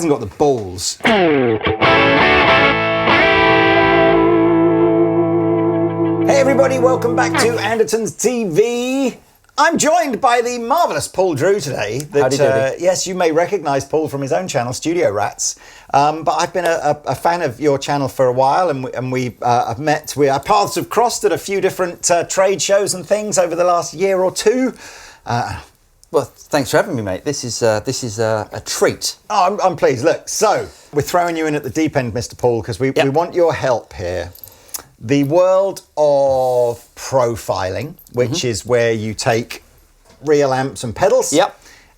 hasn't got the balls. Hey everybody, welcome back to Andertons TV. I'm joined by the marvellous Paul Drew today. Howdy doody. Yes, you may recognise Paul from his own channel, Studio Rats. But I've been a fan of your channel for a while, and we have met. Our paths have crossed at a few different trade shows and things over the last year or two. Well, thanks for having me, mate. This is a treat. Oh, I'm pleased. Look, so we're throwing you in at the deep end, Mr. Paul, because we want your help here. The world of profiling, which is where you take real amps and pedals,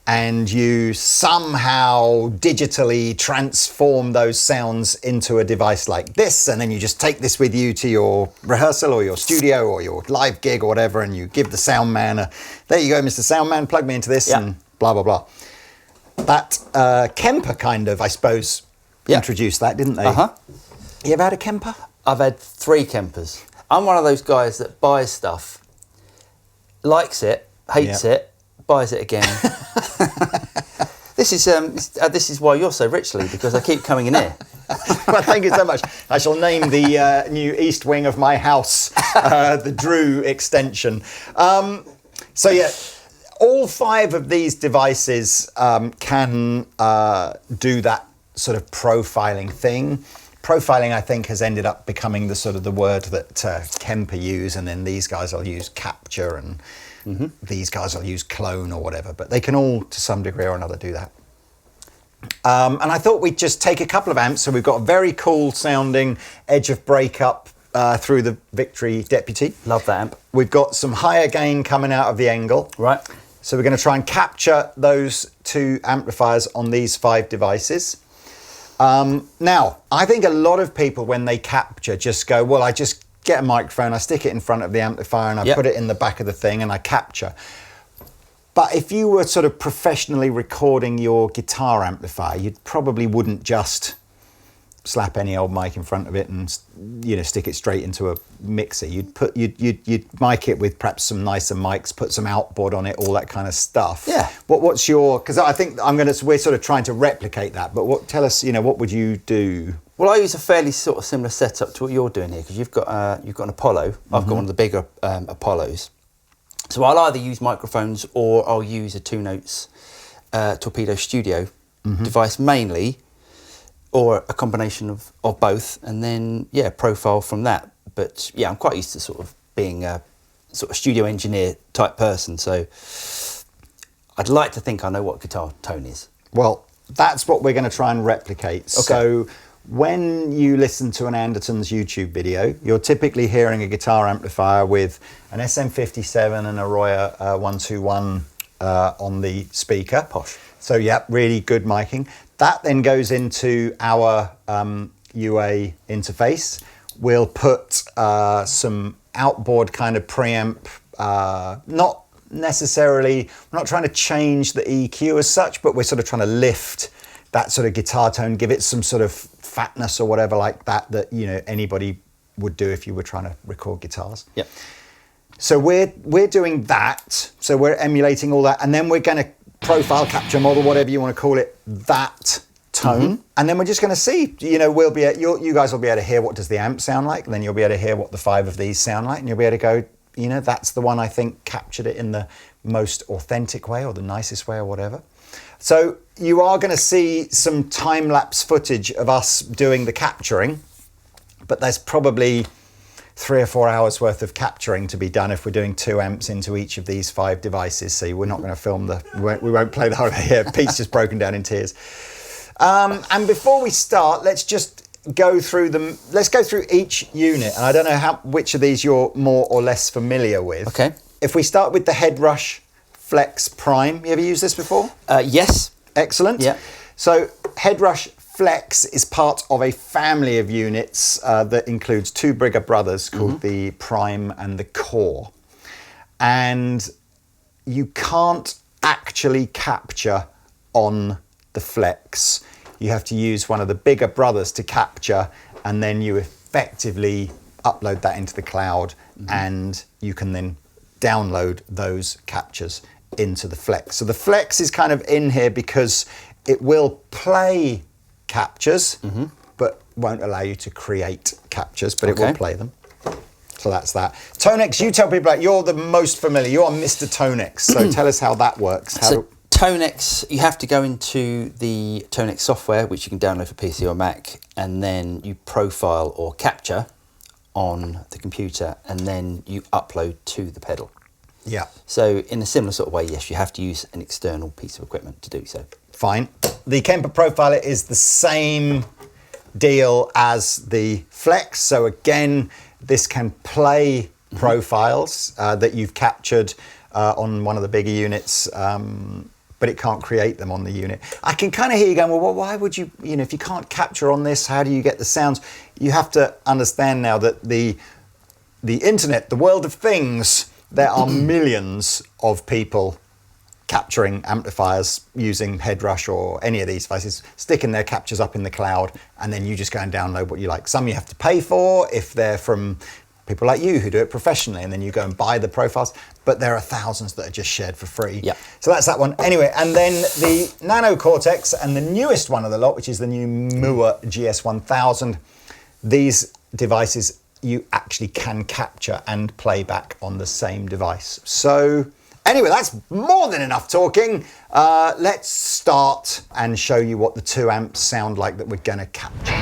and you somehow digitally transform those sounds into a device like this, and then you just take this with you to your rehearsal or your studio or your live gig or whatever, and you give the sound man there you go, Mr. Soundman, plug me into this, and blah, blah, blah. That Kemper kind of, I suppose, introduced that, didn't they? You ever had a Kemper? I've had 3 Kempers. I'm one of those guys that buys stuff, likes it, hates it, buys it again. This is why you're so rich, Lee, because I keep coming in here. Well, thank you so much. I shall name the new east wing of my house the Drew extension. So yeah, all 5 of these devices can do that sort of profiling thing. Profiling, I think, has ended up becoming the word that Kemper use, and then these guys will use capture, and these guys will use clone or whatever. But they can all, to some degree or another, do that. And I thought we'd just take a couple of amps. So we've got a very cool sounding Edge of Breakup through the Victory Deputy. Love that amp. We've got some higher gain coming out of the Engl. Right. So we're going to try and capture those 2 amplifiers on these 5 devices. Now, I think a lot of people, when they capture, just go, well, I just get a microphone, I stick it in front of the amplifier, and I put it in the back of the thing, and I capture. But if you were sort of professionally recording your guitar amplifier, you probably wouldn't just slap any old mic in front of it and, you know, stick it straight into a mixer. You'd mic it with perhaps some nicer mics, put some outboard on it, all that kind of stuff. Yeah. What's your? Because I think we're sort of trying to replicate that. But tell us, what would you do? Well, I use a fairly sort of similar setup to what you're doing here, because you've got an Apollo. I've got one of the bigger Apollos. So I'll either use microphones or I'll use a 2 Notes Torpedo Studio device mainly, or a combination of both, and then profile from that. But I'm quite used to sort of being a sort of studio engineer type person, so I'd like to think I know what guitar tone is. Well, that's what we're going to try and replicate. Okay. So when you listen to an Andertons YouTube video, you're typically hearing a guitar amplifier with an SM57 and a Royer 121 on the speaker. Posh. So really good miking. That then goes into our UA interface. We'll put some outboard kind of preamp, not necessarily, we're not trying to change the EQ as such, but we're sort of trying to lift that sort of guitar tone, give it some sort of fatness or whatever like that anybody would do if you were trying to record guitars. Yep. So we're doing that. So we're emulating all that, and then we're going to profile, capture, model, whatever you want to call it, that tone, and then we're just going to see. We'll be you guys will be able to hear what does the amp sound like, and then you'll be able to hear what the 5 of these sound like, and you'll be able to go, that's the one I think captured it in the most authentic way or the nicest way or whatever. So you are going to see some time-lapse footage of us doing the capturing, but there's probably 3 or 4 hours worth of capturing to be done if we're doing 2 amps into each of these 5 devices. So we're not going to film we won't play the whole here. Pete's just broken down in tears. And before we start, let's just go through them. Let's go through each unit. And I don't know which of these you're more or less familiar with. Okay. If we start with the Headrush Flex Prime, you ever used this before? Yes. Excellent. Yeah. So Headrush Flex is part of a family of units that includes 2 bigger brothers called the Prime and the Core. And you can't actually capture on the Flex. You have to use one of the bigger brothers to capture, and then you effectively upload that into the cloud, and you can then download those captures into the Flex. So the Flex is kind of in here because it will play captures, but won't allow you to create captures, but it will play them. So that's that. Tonex, you tell people, you're the most familiar. You are Mr. Tonex, so tell us how that works. Tonex, you have to go into the Tonex software, which you can download for PC or Mac, and then you profile or capture on the computer, and then you upload to the pedal. Yeah. So in a similar sort of way, yes, you have to use an external piece of equipment to do so. Fine. The Kemper profiler is the same deal as the Flex. So again, this can play profiles that you've captured on one of the bigger units, but it can't create them on the unit. I can kind of hear you going, well, why would you, if you can't capture on this, how do you get the sounds? You have to understand now that the internet, the world of things, there are millions of people capturing amplifiers using Headrush or any of these devices, sticking their captures up in the cloud, and then you just go and download what you like. Some you have to pay for if they're from people like you who do it professionally, and then you go and buy the profiles, but there are thousands that are just shared for free. Yep. So that's that one. Anyway, and then the Nano Cortex and the newest one of the lot, which is the new Mooer GS1000. These devices you actually can capture and play back on the same device. So anyway, that's more than enough talking. Let's start and show you what the 2 amps sound like that we're gonna capture.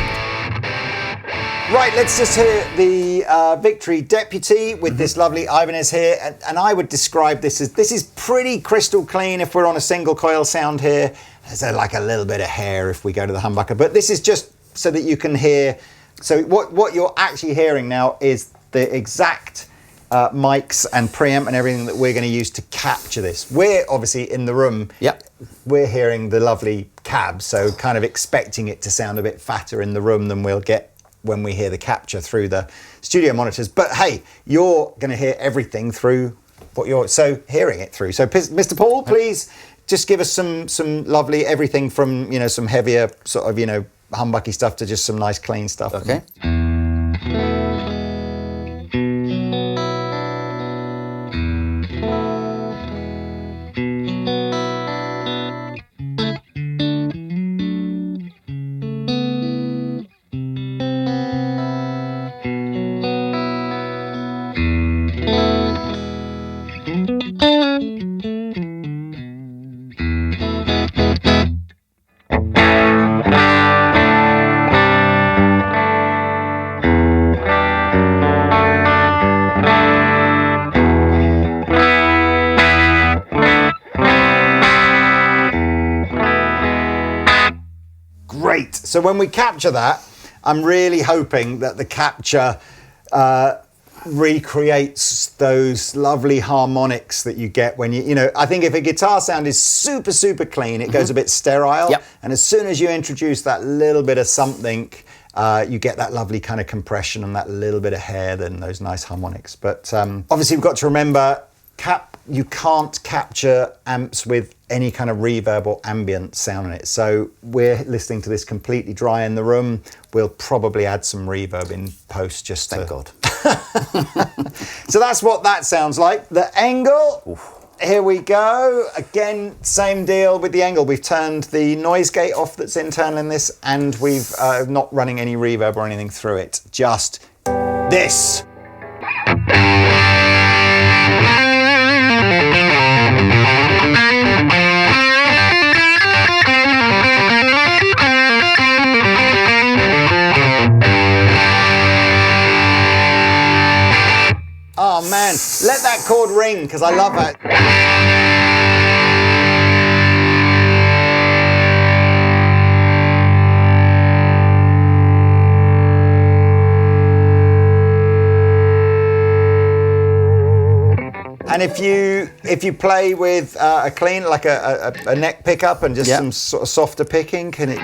Right, let's just hear the Victory Deputy with this lovely Ibanez here. And I would describe this as, this is pretty crystal clean if we're on a single coil sound here. There's like a little bit of hair if we go to the humbucker, but this is just so that you can hear. So what you're actually hearing now is the exact mics and preamp and everything that we're going to use to capture this. We're obviously in the room. Yep. We're hearing the lovely cab, so kind of expecting it to sound a bit fatter in the room than we'll get when we hear the capture through the studio monitors. But hey, you're going to hear everything through what you're hearing it through. So Mr. Paul, please just give us some lovely everything from some heavier sort of humbucky stuff to just some nice clean stuff. Okay. Great. So when we capture that, I'm really hoping that the capture recreates those lovely harmonics that you get when I think if a guitar sound is super, super clean, it goes a bit sterile. Yep. And as soon as you introduce that little bit of something, you get that lovely kind of compression and that little bit of hair and those nice harmonics. But obviously we've got to remember, you can't capture amps with any kind of reverb or ambient sound in it. So we're listening to this completely dry in the room. We'll probably add some reverb in post just Thank God. So that's what that sounds like. The Engl, here we go. Again, same deal with the Engl. We've turned the noise gate off that's internal in this, and we've not running any reverb or anything through it. Just this. Oh man, let that chord ring, because I love it. And if you play with a clean, like a neck pickup and just some sort of softer picking, can it?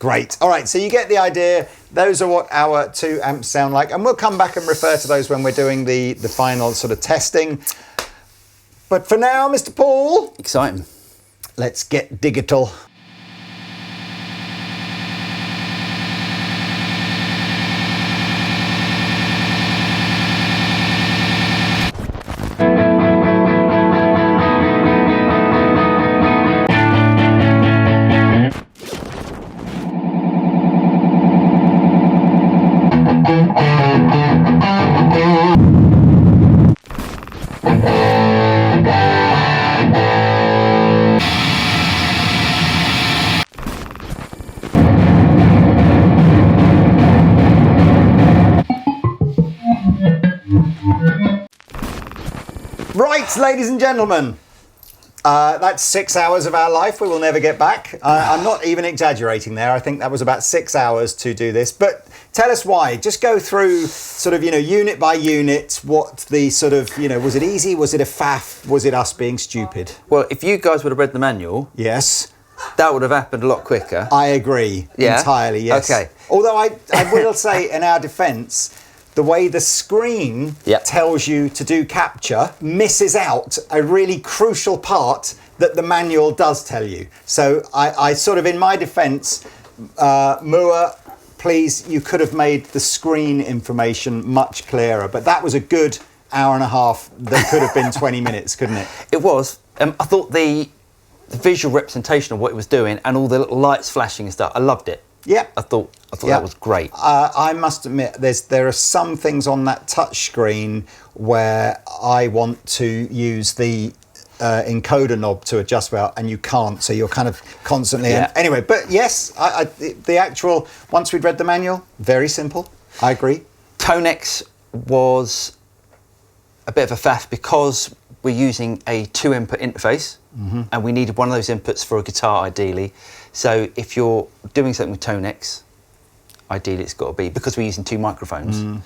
Great. All right, so you get the idea. Those are what our 2 amps sound like, and we'll come back and refer to those when we're doing the final sort of testing. But for now, Mr. Paul, Exciting. let's get digital. Right, ladies and gentlemen, that's 6 hours of our life we will never get back. I'm not even exaggerating there. I think that was about 6 hours to do this. But tell us why. Just go through sort of, unit by unit, what the sort of, was it easy? Was it a faff? Was it us being stupid? Well, if you guys would have read the manual... Yes. That would have happened a lot quicker. I agree. Yeah? Entirely, yes. Okay. Although I will say, in our defence, the way the screen tells you to do capture misses out a really crucial part that the manual does tell you. So I sort of, in my defence, Mooer, please, you could have made the screen information much clearer. But that was a good hour and a half that could have been 20 minutes, couldn't it? It was. I thought the visual representation of what it was doing and all the little lights flashing and stuff, I loved it. Yeah. I thought that was great. I must admit, there are some things on that touch screen where I want to use the encoder knob to adjust well, and you can't, so you're kind of constantly... Anyway, but yes, the actual, once we'd read the manual, very simple. I agree. Tonex was a bit of a faff because we're using a 2-input interface, and we needed one of those inputs for a guitar, ideally. So if you're doing something with Tonex, ideally it's got to be, because we're using 2 microphones,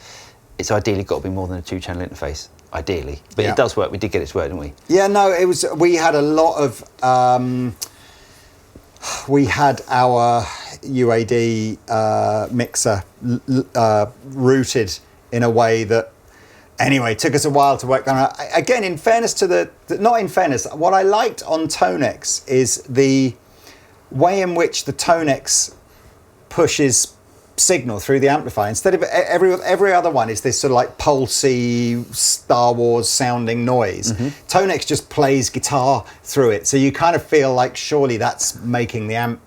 it's ideally got to be more than a 2-channel interface, ideally. But it does work. We did get it to work, didn't we? Yeah, no, it was. We had a lot of... we had our UAD mixer routed in a way that... Anyway, it took us a while to work that out. Again, in fairness to not in fairness, what I liked on Tonex is the way in which the Tonex pushes signal through the amplifier. Instead of every other one is this sort of like pulsy Star Wars sounding noise. Tonex just plays guitar through it. So you kind of feel like surely that's making the amp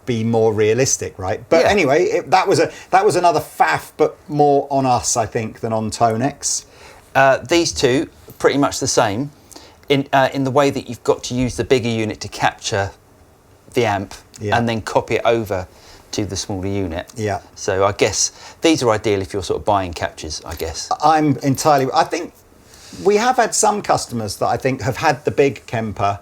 be more realistic, right? But anyway, that was another faff, but more on us, I think, than on Tonex. These two, pretty much the same, in the way that you've got to use the bigger unit to capture the amp and then copy it over to the smaller unit. Yeah. So I guess these are ideal if you're sort of buying captures, I guess. I think we have had some customers that I think have had the big Kemper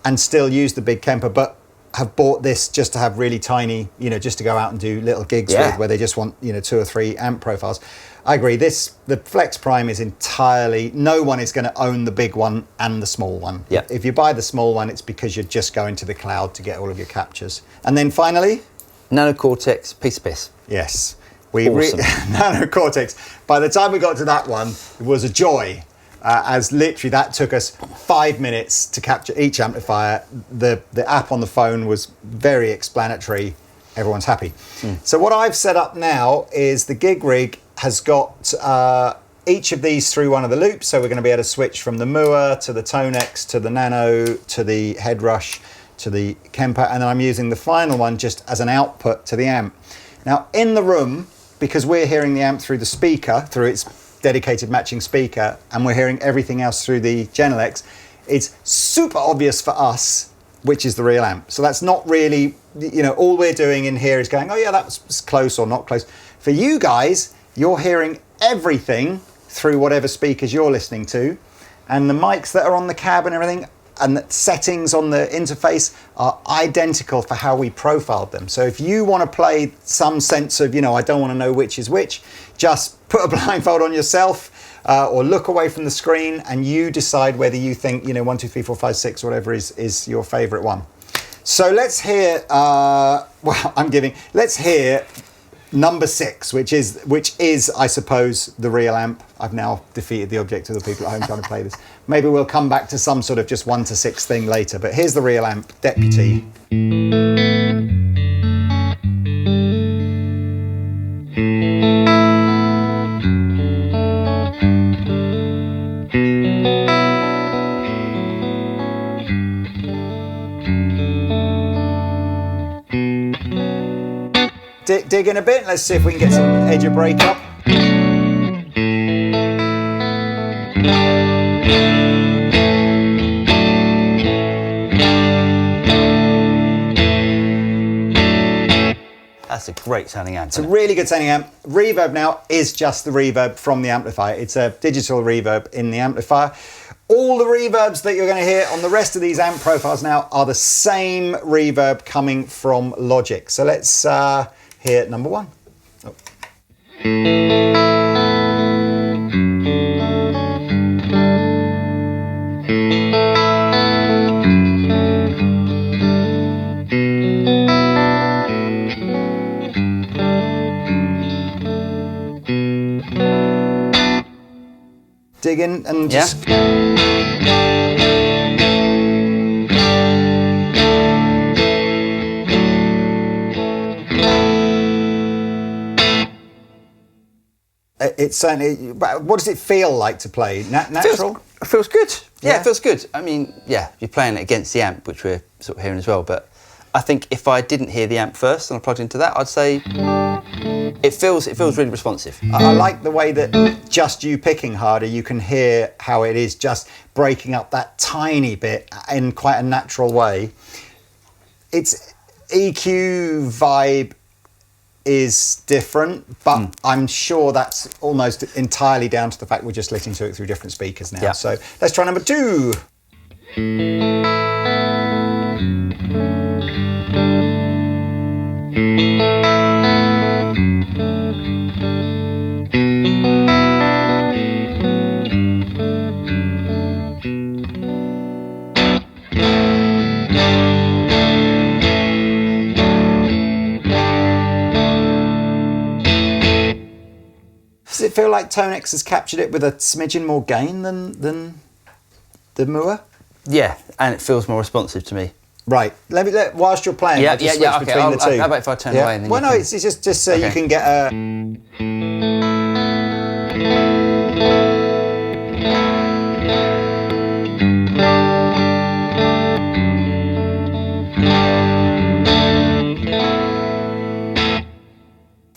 and still use the big Kemper, but have bought this just to have really tiny, just to go out and do little gigs with, where they just want, 2 or 3 amp profiles. I agree. The Flex Prime is entirely, no one is going to own the big one and the small one. Yeah. If you buy the small one, it's because you're just going to the cloud to get all of your captures. And then finally... Nano Cortex, piece of piss. Yes. Awesome. Nano Cortex. By the time we got to that one, it was a joy. As literally that took us 5 minutes to capture each amplifier. The app on the phone was very explanatory. Everyone's happy. So what I've set up now is the gig rig has got each of these through one of the loops. So we're going to be able to switch from the Mooer to the Tonex to the Nano to the Headrush to the Kemper. And then I'm using the final one just as an output to the amp. Now in the room, because we're hearing the amp through the speaker, through its dedicated matching speaker, and we're hearing everything else through the Genelex, it's super obvious for us which is the real amp. So that's not really, all we're doing in here is going, oh yeah, that's close or not close. For you guys, you're hearing everything through whatever speakers you're listening to, and the mics that are on the cab and everything, and the settings on the interface are identical for how we profiled them. So if you want to play some sense of, I don't want to know which is which, just put a blindfold on yourself or look away from the screen and you decide whether you think, 1, 2, 3, 4, 5, 6, or whatever is your favorite one. So let's hear, let's hear number 6, which is, I suppose, the real amp. I've now defeated the object of the people at home trying to play this. Maybe we'll come back to some sort of just 1 to 6 thing later, but here's the real amp, Deputy. Dig in a bit, let's see if we can get some edge of break up. That's a great sounding amp. It's a really good sounding amp. Reverb now is just the reverb from the amplifier. It's a digital reverb in the amplifier. All the reverbs that you're going to hear on the rest of these amp profiles now are the same reverb coming from Logic. So let's hear number one. Oh. Dig in and just... It's certainly... What does it feel like to play? Natural? Feels good. Yeah, it feels good. I mean, yeah, you're playing it against the amp, which we're sort of hearing as well, but I think if I didn't hear the amp first and I plugged into that, I'd say it feels really responsive. I like the way that just you picking harder, you can hear how it is just breaking up that tiny bit in quite a natural way. Its EQ vibe is different, but I'm sure that's almost entirely down to the fact we're just listening to it through different speakers now. So let's try number two. Does it feel like Tonex has captured it with a smidgen more gain than the Mooer? Yeah, and it feels more responsive to me. Right. Whilst you're playing, yeah, between the two. How about if I turn away? And then well, no, it's just so you can get a...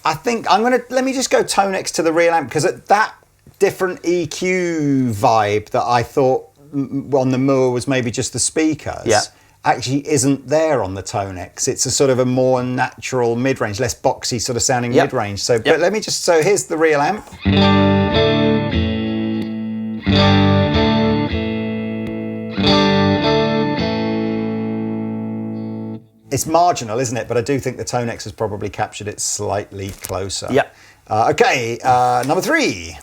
I think let me just go Tonex to the real amp, because at that different EQ vibe that I thought on the Mooer was maybe just the speakers, actually isn't there on the Tonex. It's a sort of a more natural mid-range, less boxy sort of sounding mid-range. So, but let me just, so here's the real amp. It's marginal, isn't it? But I do think the Tonex has probably captured it slightly closer. Yeah. Okay, number three.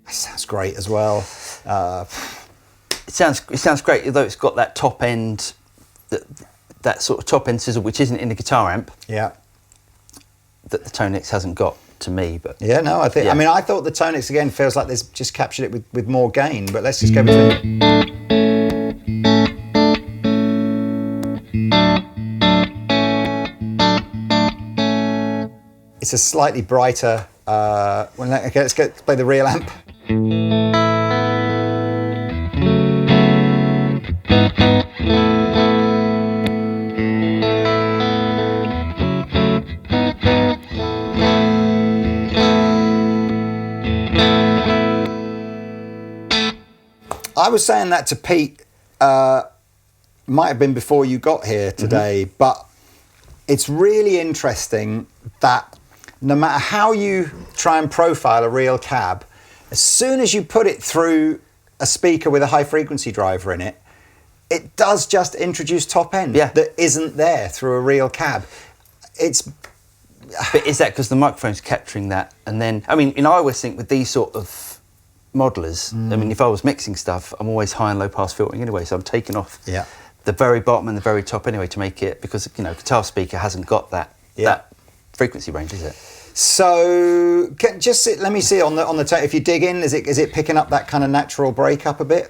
That sounds great as well. It sounds great, although it's got that top end, that sort of top end sizzle, which isn't in the guitar amp. Yeah. That the Tonex hasn't got to me, but yeah, no, I think. Yeah. I mean, I thought the Tonex again feels like they've just captured it with more gain. But let's just go between. It's a slightly brighter. Okay, let's play the real amp. I was saying that to Pete, might have been before you got here today, but it's really interesting that no matter how you try and profile a real cab, as soon as you put it through a speaker with a high frequency driver in it, it does just introduce top end that isn't there through a real cab. But is that because the microphone's capturing that? And then, I mean, I always think with these sort of modelers, I mean, if I was mixing stuff, I'm always high and low pass filtering anyway, so I'm taking off the very bottom and the very top anyway to make it, because, you know, guitar speaker hasn't got that frequency range, is it? So let me see on the if you dig in, is it picking up that kind of natural breakup a bit?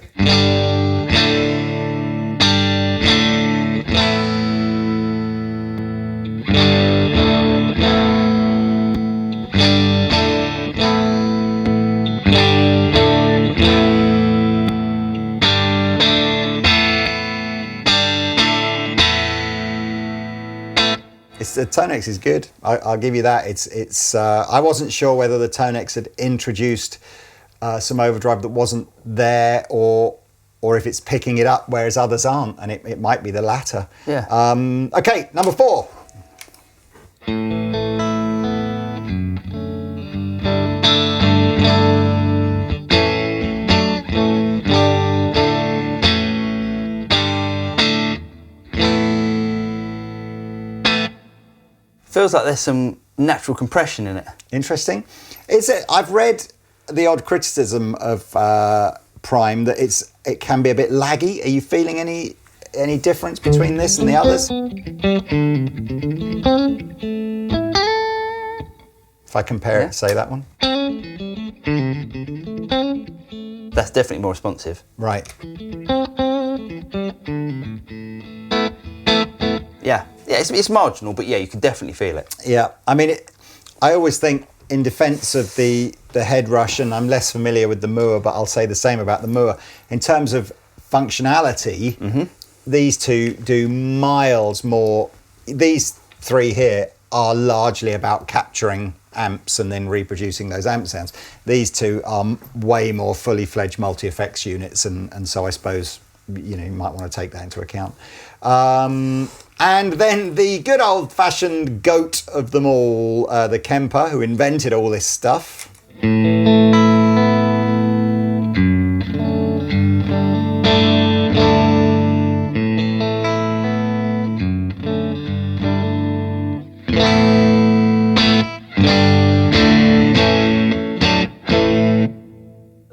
the Tonex is good. I'll give you that. It's. I wasn't sure whether the Tonex had introduced some overdrive that wasn't there, or if it's picking it up, whereas others aren't, and it might be the latter. Yeah. Okay, number 4. Feels like there's some natural compression in it. Interesting. Is it? I've read the odd criticism of Prime that it can be a bit laggy. Are you feeling any difference between this and the others? If I compare it, say that one. That's definitely more responsive. Right. Yeah. Yeah, it's marginal, but yeah, you can definitely feel it. Yeah, I mean, I always think in defence of the Headrush, and I'm less familiar with the Mooer, but I'll say the same about the Mooer. In terms of functionality, these two do miles more. These 3 here are largely about capturing amps and then reproducing those amp sounds. These 2 are way more fully fledged multi-effects units, and so I suppose you might want to take that into account. And then the good old-fashioned goat of them all, the Kemper, who invented all this stuff.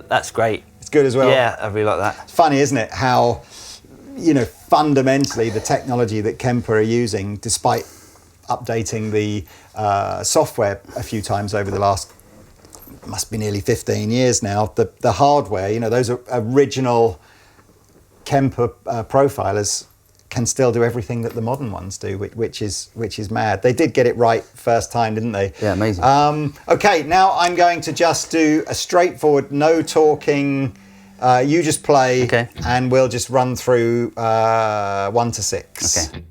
That's great. It's good as well. Yeah, I really like that. It's funny, isn't it, how fundamentally the technology that Kemper are using, despite updating the software a few times over the last, must be nearly 15 years now, the hardware, those original Kemper profilers can still do everything that the modern ones do, which is mad. They did get it right first time, didn't they? Yeah, amazing. Okay, now I'm going to just do a straightforward, no talking. You just play, okay, and we'll just run through 1 to 6. Okay.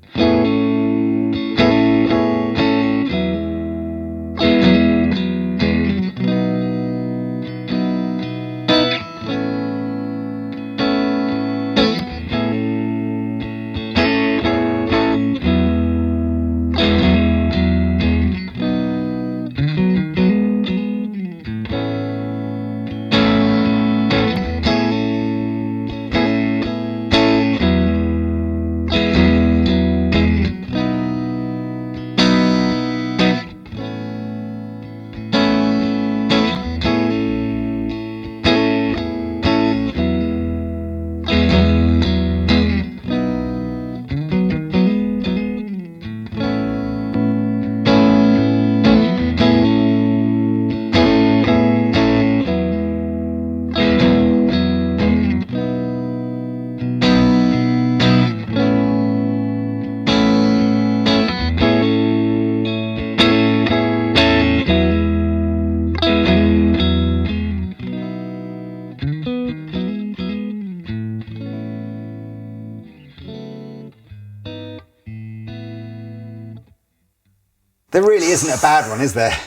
There really isn't a bad one, is there?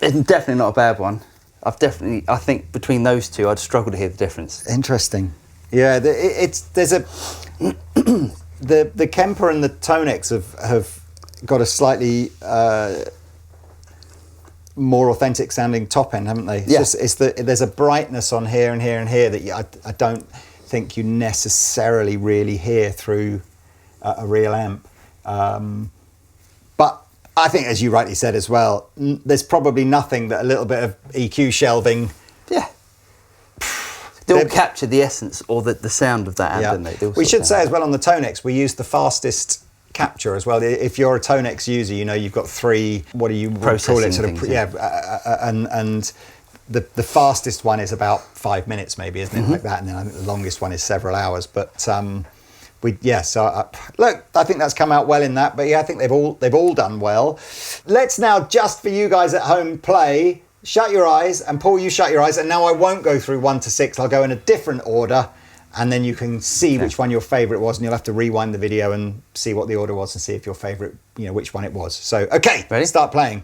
It's definitely not a bad one. I think between those 2, I'd struggle to hear the difference. Interesting. Yeah, there's a the Kemper and the Tonex have got a slightly more authentic sounding top end, haven't they? There's a brightness on here and here and here that I don't think you necessarily really hear through a real amp. But I think, as you rightly said as well, there's probably nothing that a little bit of EQ shelving. Yeah. They all capture the essence or the sound of that amp, don't they? We should say as well on the Tonex, we use the fastest capture as well. If you're a Tonex user, you've got 3, what do you call it? And the fastest one is about 5 minutes maybe, isn't it? Like that, and then I think the longest one is several hours. But look, I think that's come out well in that. But yeah, I think they've all done well. Let's now, just for you guys at home, play. Shut your eyes, and Paul, you shut your eyes. And now I won't go through 1 to 6. I'll go in a different order, and then you can see which one your favorite was, and you'll have to rewind the video and see what the order was and see if your favorite, which one it was. So, okay, ready? Start playing.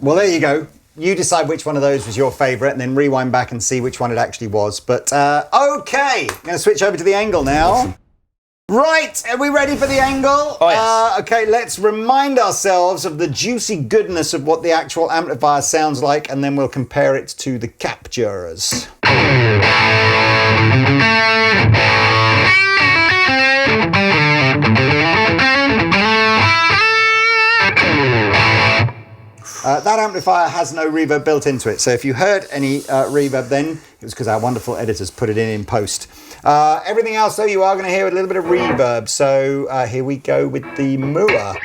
Well, there you go. You decide which one of those was your favourite and then rewind back and see which one it actually was. But, okay, I'm going to switch over to the Engl now. Awesome. Right, are we ready for the Engl? Oh, yes. Okay, let's remind ourselves of the juicy goodness of what the actual amplifier sounds like, and then we'll compare it to the captures. That amplifier has no reverb built into it, so if you heard any reverb then, it was because our wonderful editors put it in post. Everything else though, you are going to hear a little bit of reverb, so here we go with the Mooer.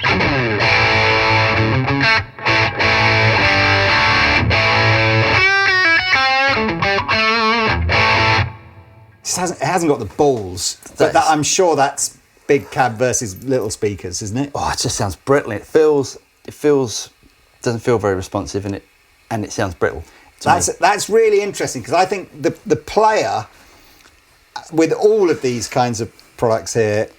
It hasn't got the balls, but I'm sure that's big cab versus little speakers, isn't it? Oh, it just sounds brittle. It doesn't feel very responsive, and it sounds brittle. That's really interesting, because I think the player with all of these kinds of products here,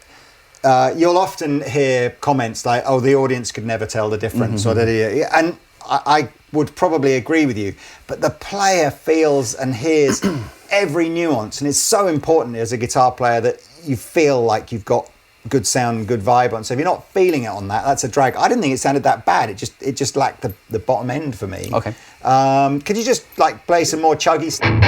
you'll often hear comments like, "Oh, the audience could never tell the difference," or and I would probably agree with you. But the player feels and hears every nuance, and it's so important as a guitar player that you feel like you've got good sound, good vibe on. So if you're not feeling it on that, that's a drag. I didn't think it sounded that bad. It just lacked the bottom end for me. Okay. Could you just like play some more chuggy stuff?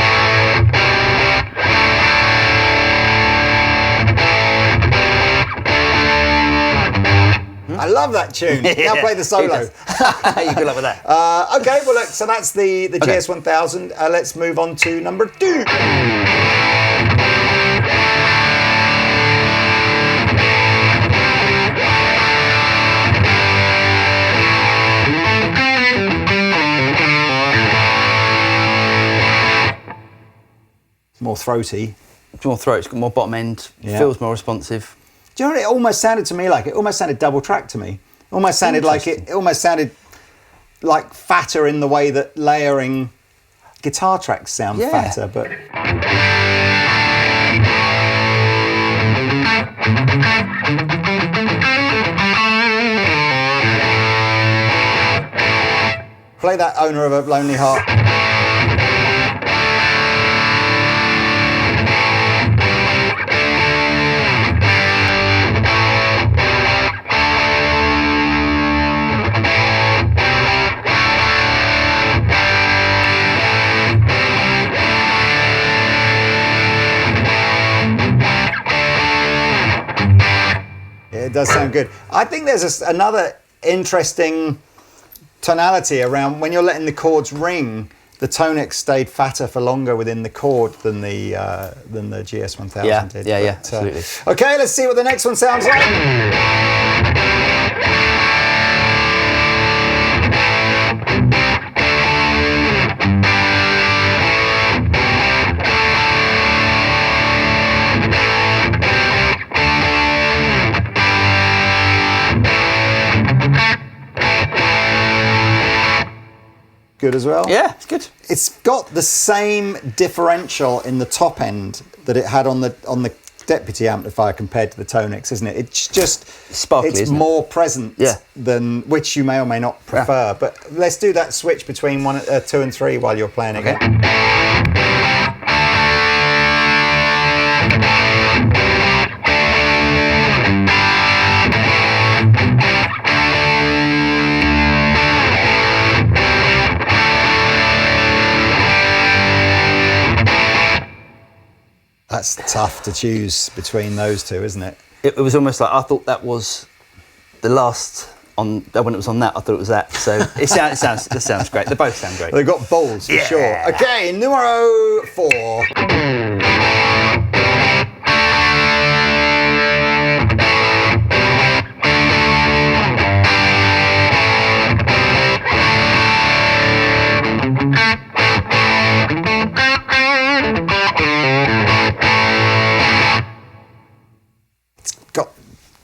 I love that tune. Yeah, now play the solo. You good luck with that. Okay, well look, so that's the GS1000. Let's move on to number 2. More throaty. It's more throat, it's got more bottom end, feels more responsive. Do you know what it almost sounded to me like? It almost sounded double track to me. It almost sounded like it almost sounded like fatter in the way that layering guitar tracks sound fatter, but play that Owner of a Lonely Heart. It does sound good. I think there's another interesting tonality around when you're letting the chords ring. The Tonex stayed fatter for longer within the chord than the GS1000 did. Yeah, absolutely. Okay, let's see what the next one sounds like. good as well. Yeah, it's good. It's got the same differential in the top end that it had on the Deputy amplifier compared to the Tonex, isn't it? It's just sparkly, it's more present than, which you may or may not prefer. But let's do that switch between 2 and 3 while you're playing again. That's tough to choose between those two, isn't it? It was almost like I thought that was the last on when it was on that. I thought it was that. So it sounds great. They both sound great. They've got balls for sure. Okay, numero 4.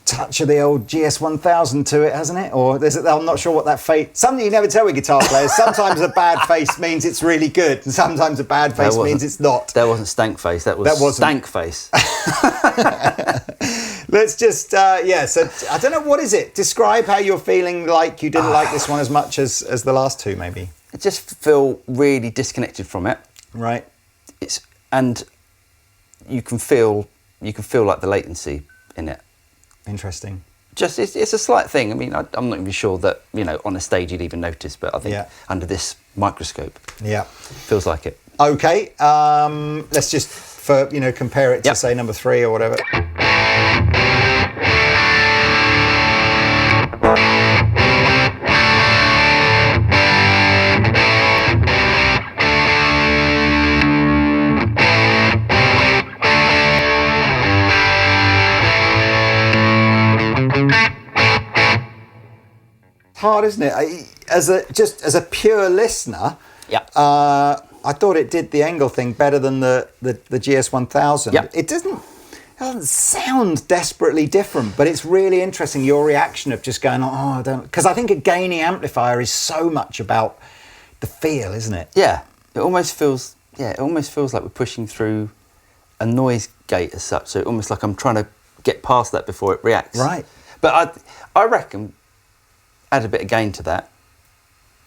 Touch of the old GS1000 to it, hasn't it? Or I'm not sure what that face. Something you never tell with guitar players. Sometimes a bad face means it's really good, and sometimes a bad face means it's not. That wasn't stank face. That was stank face. Let's just So I don't know, what is it? Describe how you're feeling. Like you didn't like this one as much as the last two, maybe. I just feel really disconnected from it. Right. And you can feel like the latency in it. Interesting. Just it's a slight thing. I mean, I'm not even sure that on a stage you'd even notice, but I think under this microscope, feels like it. Okay, let's just compare it to say number 3 or whatever. Hard, isn't it? As a pure listener, I thought it did the Engl thing better than the GS1000. It doesn't sound desperately different, but it's really interesting your reaction of just going, I don't, because I think a gainy amplifier is so much about the feel, isn't it? Yeah, it almost feels like we're pushing through a noise gate as such. So almost like I'm trying to get past that before it reacts. Right. But I reckon add a bit of gain to that.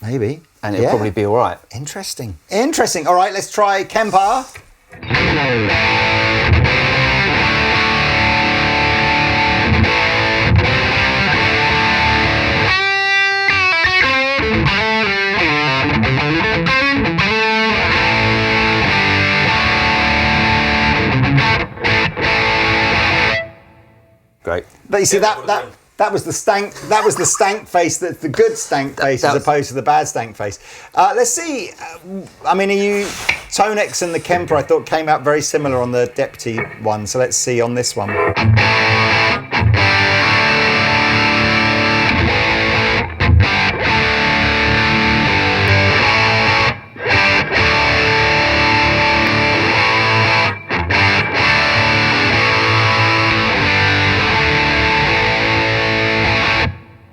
Maybe. And it'll probably be all right. Interesting. All right, let's try Kemper. Great. But you see that was the stank. That was the stank face. That's the good stank face, as opposed to the bad stank face. Let's see. I mean, Tonex and the Kemper, I thought, came out very similar on the Deputy one. So let's see on this one.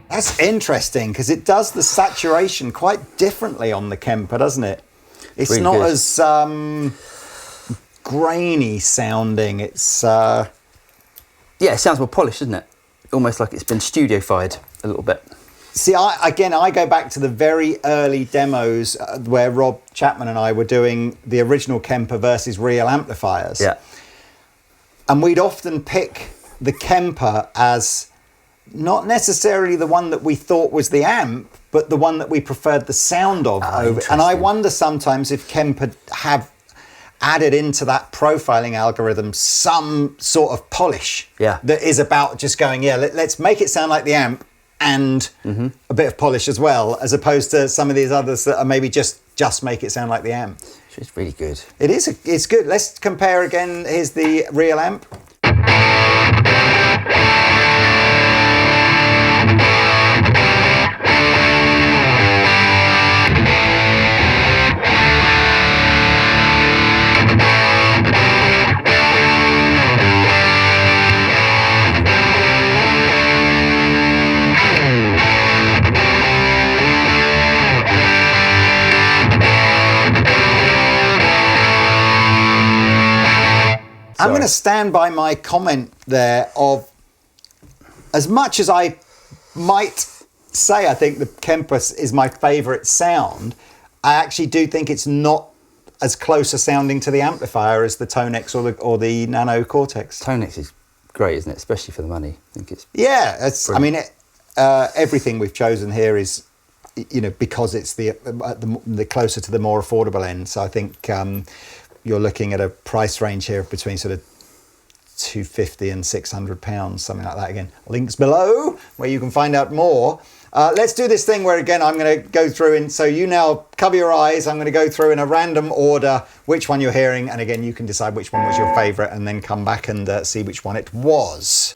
That's interesting, because it does the saturation quite differently on the Kemper, doesn't it? It's really not good. As grainy sounding. It's it sounds more polished, doesn't it? Almost like it's been studio-fied a little bit. See, I go back to the very early demos where Rob Chapman and I were doing the original Kemper versus real amplifiers. Yeah. And we'd often pick the Kemper as not necessarily the one that we thought was the amp, but the one that we preferred the sound of over. And I wonder sometimes if Kemper have added into that profiling algorithm some sort of polish that is about just going, let's make it sound like the amp and a bit of polish as well, as opposed to some of these others that are maybe just make it sound like the amp. It's really good. It's good. Let's compare again. Here's the real amp. I'm going to stand by my comment there of, as much as I might say I think the Kemper is my favourite sound, I actually do think it's not as close a sounding to the amplifier as the Tonex or the Nano Cortex. Tonex is great, isn't it? Especially for the money. I think it's I mean, everything we've chosen here is, you know, because it's the closer to the more affordable end. So I think you're looking at a price range here between sort of £250 and £600, something like that. Again, links below where you can find out more. Let's do this thing where, again, I'm going to go through, and so you now cover your eyes. I'm going to go through in a random order which one you're hearing, and again, you can decide which one was your favourite and then come back and see which one it was.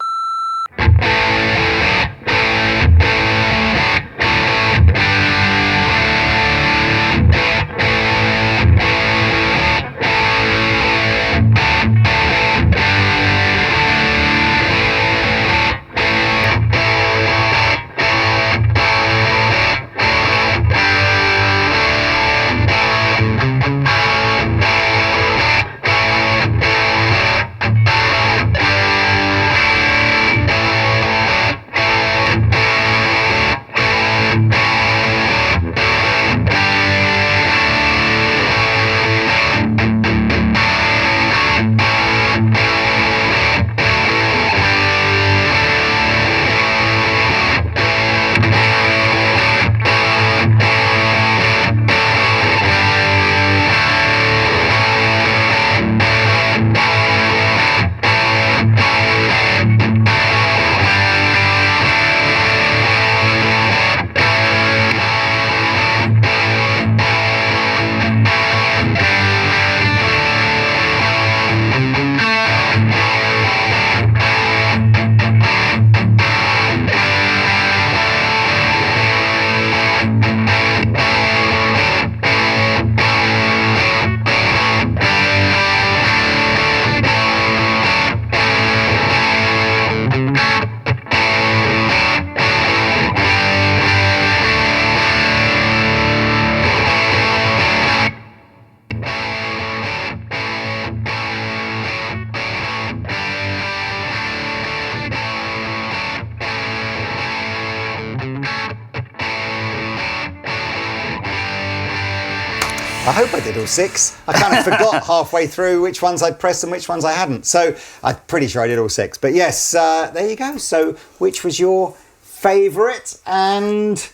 I hope I did all 6. I kind of forgot halfway through which ones I'd pressed and which ones I hadn't. So I'm pretty sure I did all 6. But yes, there you go. So which was your favourite? And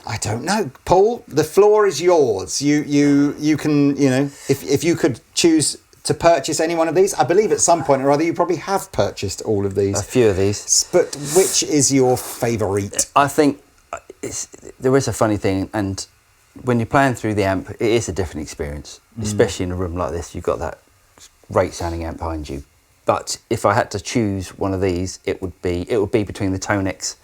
I don't know. Paul, the floor is yours. You can, you know, if you could choose to purchase any one of these, I believe at some point or other you probably have purchased all of these. A few of these. But which is your favourite? I think there is a funny thing, and when you're playing through the amp, it is a different experience, especially in a room like this. You've got that great sounding amp behind you. But if I had to choose one of these, it would be between the Tonex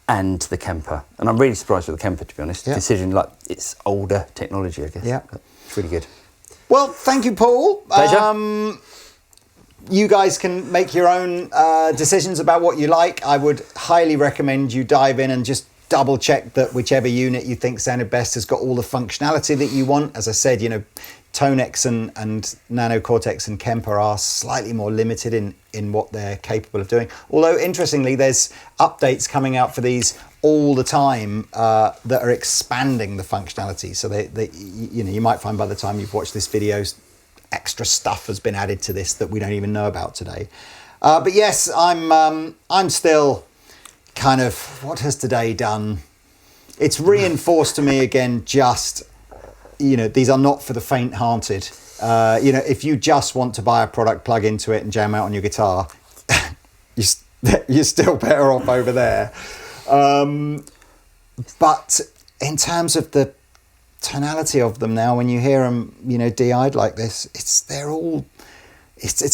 and the Kemper. And I'm really surprised with the Kemper, to be honest. Yeah. Considering like it's older technology, I guess. Yeah, it's really good. Well, thank you, Paul. Pleasure. You guys can make your own decisions about what you like. I would highly recommend you dive in and just double check that whichever unit you think sounded best has got all the functionality that you want. As I said, you know, Tonex and Nano Cortex and Kemper are slightly more limited in what they're capable of doing. Although, interestingly, there's updates coming out for these all the time that are expanding the functionality. So they you know, you might find by the time you've watched this video, extra stuff has been added to this that we don't even know about today. But yes, I'm still kind of, what has today done? It's reinforced to me again, just, you know, these are not for the faint-hearted. You know, if you just want to buy a product, plug into it and jam out on your guitar, you're still better off over there. But in terms of the tonality of them now, when you hear them, you know, DI'd like this, it's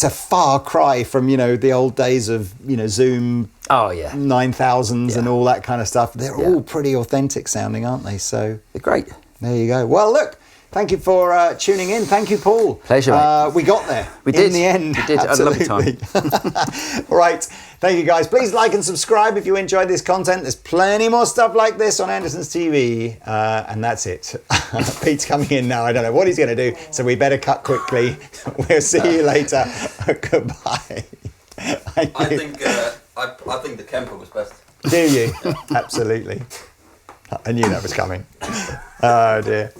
a far cry from, you know, the old days of, you know, Zoom 9000s and all that kind of stuff. They're all pretty authentic sounding, aren't they? So they're great. There you go. Well, look, Thank you for tuning in. Thank you, Paul. Pleasure, mate. We got there. We did. In the end. We did. Absolutely. I love time. All right. Thank you, guys. Please like and subscribe if you enjoyed this content. There's plenty more stuff like this on Andertons TV. And that's it. Pete's coming in now. I don't know what he's going to do. So we better cut quickly. We'll see you later. Goodbye. I think the Kemper was best. Do you? Absolutely. I knew that was coming. Oh, dear.